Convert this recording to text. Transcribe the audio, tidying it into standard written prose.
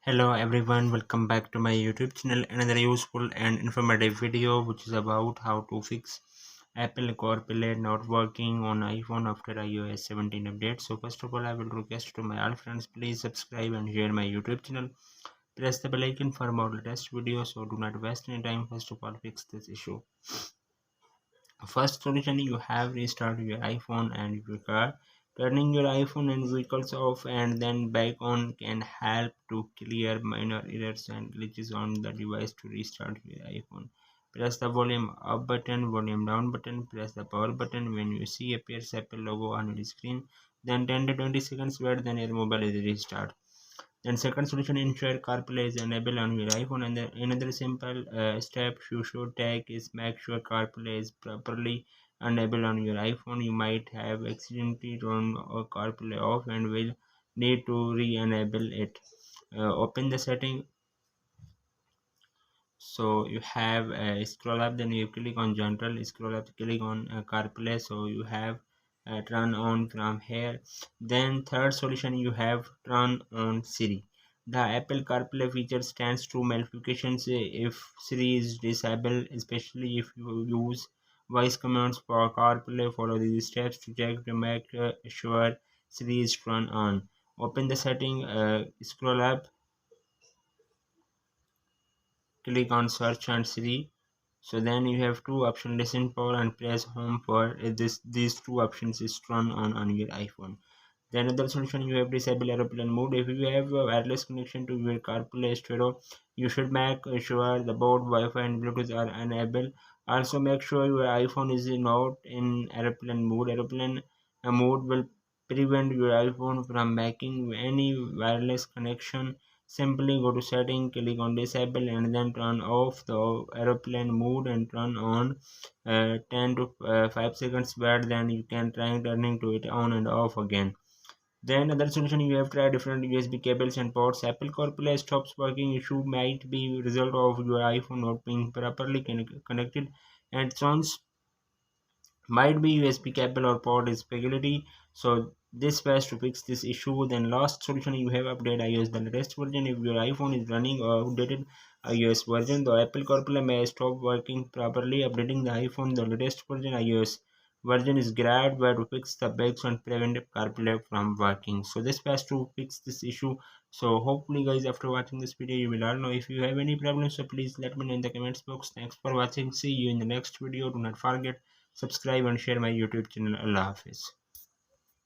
Hello everyone, welcome back to my YouTube channel. Another useful and informative video which is about how to fix Apple CarPlay not working on iPhone after iOS 17 update. So first of all, I will request to my all friends, please subscribe and share my YouTube channel. Press the bell icon for more latest videos. So do not waste any time. First of all, fix this issue. First solution, you have restart your iPhone and your car. Turning your iPhone and vehicles off and then back on can help to clear minor errors and glitches on the device. To restart your iPhone, press the volume up button, volume down button, press the power button when you see appears Apple logo on your screen. Then 10 to 20 seconds wait, then your mobile is restart. Then second solution, ensure CarPlay is enabled on your iPhone. And then another simple step you should take is make sure CarPlay is properly enabled on your iPhone. You might have accidentally turned CarPlay off and will need to re-enable it. Open the setting. So you have scroll up, then you click on general, scroll up, click on CarPlay. So you have turn on from here. Then third solution, you have turn on Siri. The Apple CarPlay feature stands to modifications if Siri is disabled, especially if you use voice commands for CarPlay. Follow these steps to check to make sure Siri is turned on. Open the setting, scroll up, click on search and Siri. So then you have two options, listen for and press home for these two options is turned on your iPhone. The another solution, you have disable aeroplane mode. If you have a wireless connection to your CarPlay stereo, you should make sure the both Wi-Fi and Bluetooth are enabled. Also make sure your iPhone is not in aeroplane mode. Aeroplane mode will prevent your iPhone from making any wireless connection. Simply go to setting, click on disable and then turn off the aeroplane mode and turn on 10 to 5 seconds wait, then you can try turning to it on and off again. Then other solution, you have tried different USB cables and ports. Apple CarPlay stops working issue might be result of your iPhone not being properly connected, and sounds might be USB cable or port instability. So this was to fix this issue. Then last solution, you have update iOS the latest version. If your iPhone is running or outdated iOS version, the Apple CarPlay may stop working properly. Updating the iPhone the latest version iOS version is great way to fix the bugs and prevent CarPlay from working. So this was to fix this issue. So hopefully guys, after watching this video you will all know. If you have any problems, so please let me know in the comments box. Thanks for watching. See you in the next video. Do not forget subscribe and share my YouTube channel. Allah Hafiz.